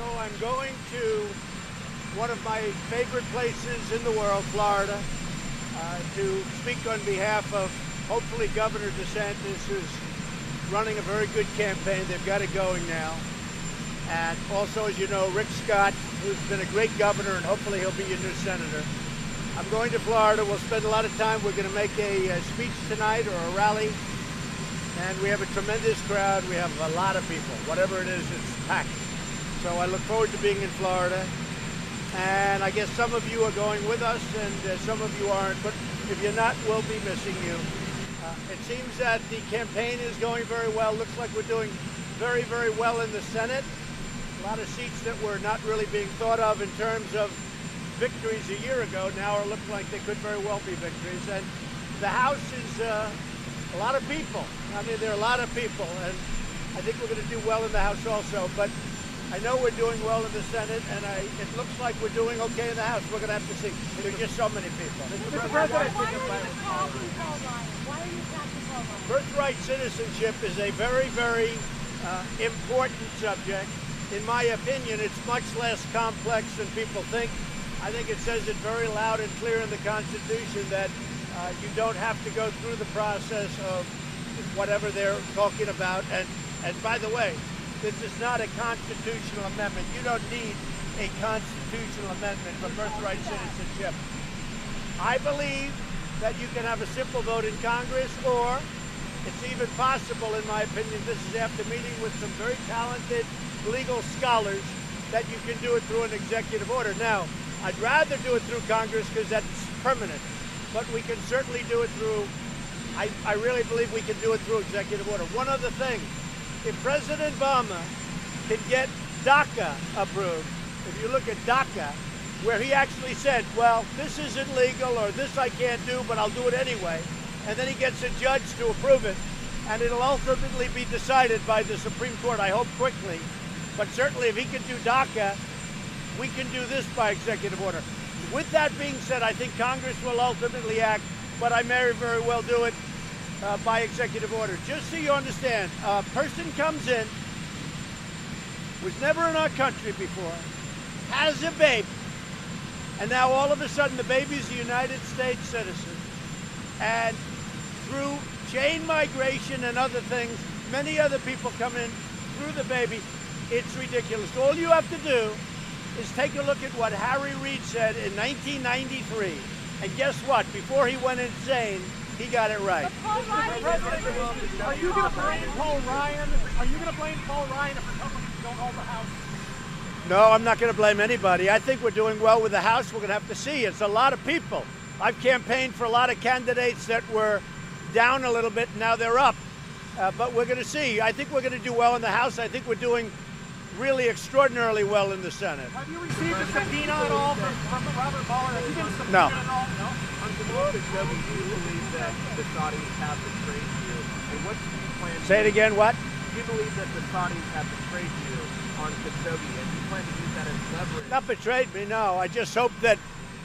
So I'm going to one of my favorite places in the world, Florida, to speak on behalf of hopefully Governor DeSantis, who's running a very good campaign. They've got it going now. And also, as you know, Rick Scott, who's been a great governor, and hopefully he'll be your new senator. I'm going to Florida. We'll spend a lot of time. We're going to make a speech tonight or a rally. And we have a tremendous crowd. We have a lot of people. Whatever it is, it's packed. So I look forward to being in Florida. And I guess some of you are going with us, and some of you aren't. But if you're not, we'll be missing you. It seems that the campaign is going very well. Looks like we're doing very, very well in the Senate. A lot of seats that were not really being thought of in terms of victories a year ago now are looking like they could very well be victories. And the House is a lot of people. I mean, there are a lot of people, and I think we're going to do well in the House also. But I know we're doing well in the Senate, and it looks like we're doing okay in the House. We're going to have to see. There's just so many people. Mr. President, why are you attacking Paul Ryan? Why are you attacking Paul Ryan? Birthright citizenship is a very, very important subject. In my opinion, it's much less complex than people think. I think it says it very loud and clear in the Constitution that you don't have to go through the process of whatever they're talking about. And by the way, this is not a constitutional amendment. You don't need a constitutional amendment for birthright citizenship. I believe that you can have a simple vote in Congress, or it's even possible, in my opinion, this is after meeting with some very talented legal scholars, that you can do it through an executive order. Now, I'd rather do it through Congress because that's permanent, but we can certainly do it through, I really believe we can do it through executive order. One other thing, if President Obama can get DACA approved, if you look at DACA, where he actually said, well, this isn't legal or this I can't do, but I'll do it anyway, and then he gets a judge to approve it, and it'll ultimately be decided by the Supreme Court, I hope quickly. But certainly if he can do DACA, we can do this by executive order. With that being said, I think Congress will ultimately act, but I may very well do it by executive order. Just so you understand, a person comes in, was never in our country before, has a baby, and now all of a sudden the baby's a United States citizen. And through chain migration and other things, many other people come in through the baby. It's ridiculous. All you have to do is take a look at what Harry Reid said in 1993. And guess what? Before he went insane, he got it right. Are you going to blame Paul Ryan? Are you going to blame Paul Ryan if Republicans don't hold the House? No, I'm not going to blame anybody. I think we're doing well with the House. We're going to have to see. It's a lot of people. I've campaigned for a lot of candidates that were down a little bit, and now they're up. But we're going to see. I think we're going to do well in the House. I think we're doing really extraordinarily well in the Senate. Have you received a subpoena at all from Robert Mueller? Have you been subpoenaed No. at all? No. On the show, do you believe that the Saudis have betrayed you? And what do you plan to Say it again, what? Do you believe that the Saudis have betrayed you on Khashoggi, and do you plan to use that as leverage? Not betrayed me, no. I just hope that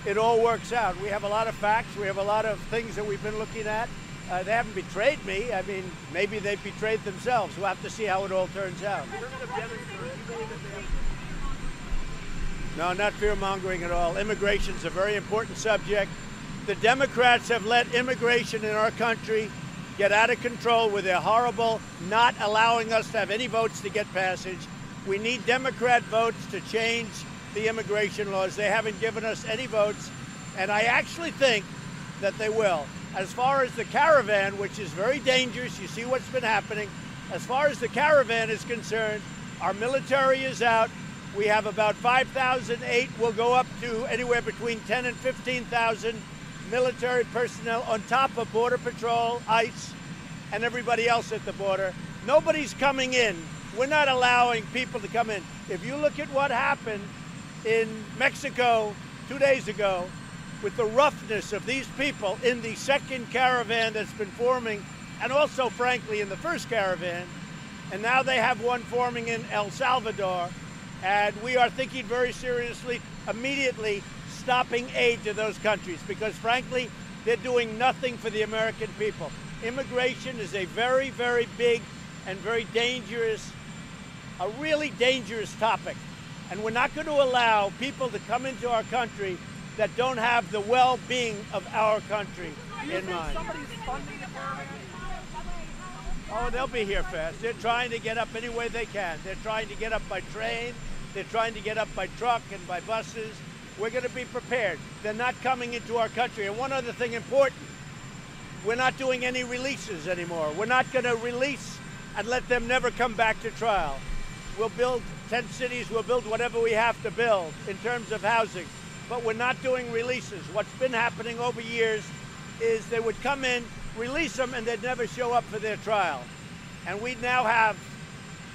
it all works out. We have a lot of facts. We have a lot of things that we've been looking at. They haven't betrayed me. I mean, maybe they've betrayed themselves. We'll have to see how it all turns out. No, not fear-mongering at all. Immigration's a very important subject. The Democrats have let immigration in our country get out of control with their horrible not allowing us to have any votes to get passage. We need Democrat votes to change the immigration laws. They haven't given us any votes, and I actually think that they will. As far as the caravan, which is very dangerous, you see what's been happening. As far as the caravan is concerned, our military is out. We have about 5,008. We'll go up to anywhere between 10 and 15,000 military personnel on top of Border Patrol, ICE, and everybody else at the border. Nobody's coming in. We're not allowing people to come in. If you look at what happened in Mexico 2 days ago, with the roughness of these people in the second caravan that's been forming, and also, frankly, in the first caravan, and now they have one forming in El Salvador, and we are thinking very seriously, immediately, stopping aid to those countries, because, frankly, they're doing nothing for the American people. Immigration is a very, very big and very dangerous, a really dangerous topic. And we're not going to allow people to come into our country that don't have the well-being of our country in mind. Somebody's funding the caravan? Oh, they'll be here fast. They're trying to get up any way they can. They're trying to get up by train. They're trying to get up by truck and by buses. We're going to be prepared. They're not coming into our country. And one other thing important, we're not doing any releases anymore. We're not going to release and let them never come back to trial. We'll build tent cities. We'll build whatever we have to build in terms of housing. But we're not doing releases. What's been happening over years is they would come in, release them, and they'd never show up for their trial. And we now have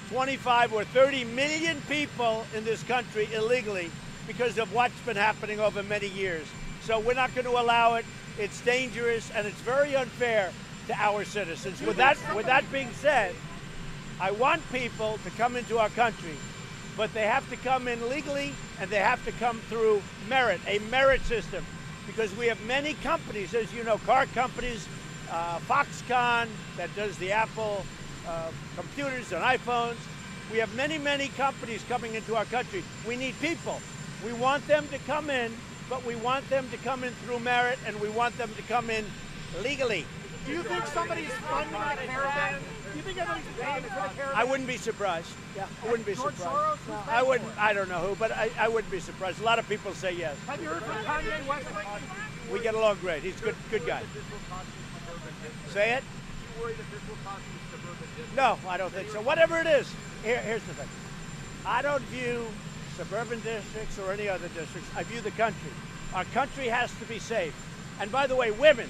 25 or 30 million people in this country illegally because of what's been happening over many years. So we're not going to allow it. It's dangerous, and it's very unfair to our citizens. With that being said, I want people to come into our country, but they have to come in legally, and they have to come through merit, a merit system, because we have many companies, as you know, car companies, Foxconn, that does the Apple computers and iPhones. We have many, many companies coming into our country. We need people. We want them to come in, but we want them to come in through merit, and we want them to come in legally. Do you think somebody's funding the caravan? Do you think everybody's paying for the caravan? I wouldn't be surprised. Yeah, I wouldn't be George surprised. Soros? Who's I paying wouldn't. for it? I don't know who, but I wouldn't be surprised. A lot of people say yes. Have you heard from Kanye West lately? We get along great. He's a good guy. Say it? You worry that this will cost you suburban districts? No, I don't think so. Whatever it is, here's the thing. I don't view suburban districts or any other districts. I view the country. Our country has to be safe. And by the way, women,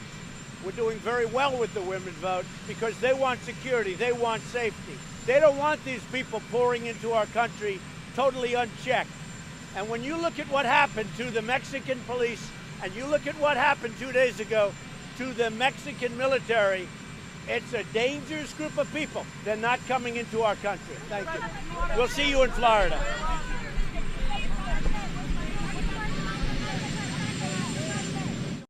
we're doing very well with the women vote because they want security. They want safety. They don't want these people pouring into our country totally unchecked. And when you look at what happened to the Mexican police and you look at what happened 2 days ago to the Mexican military, it's a dangerous group of people. They're not coming into our country. Thank you. We'll see you in Florida.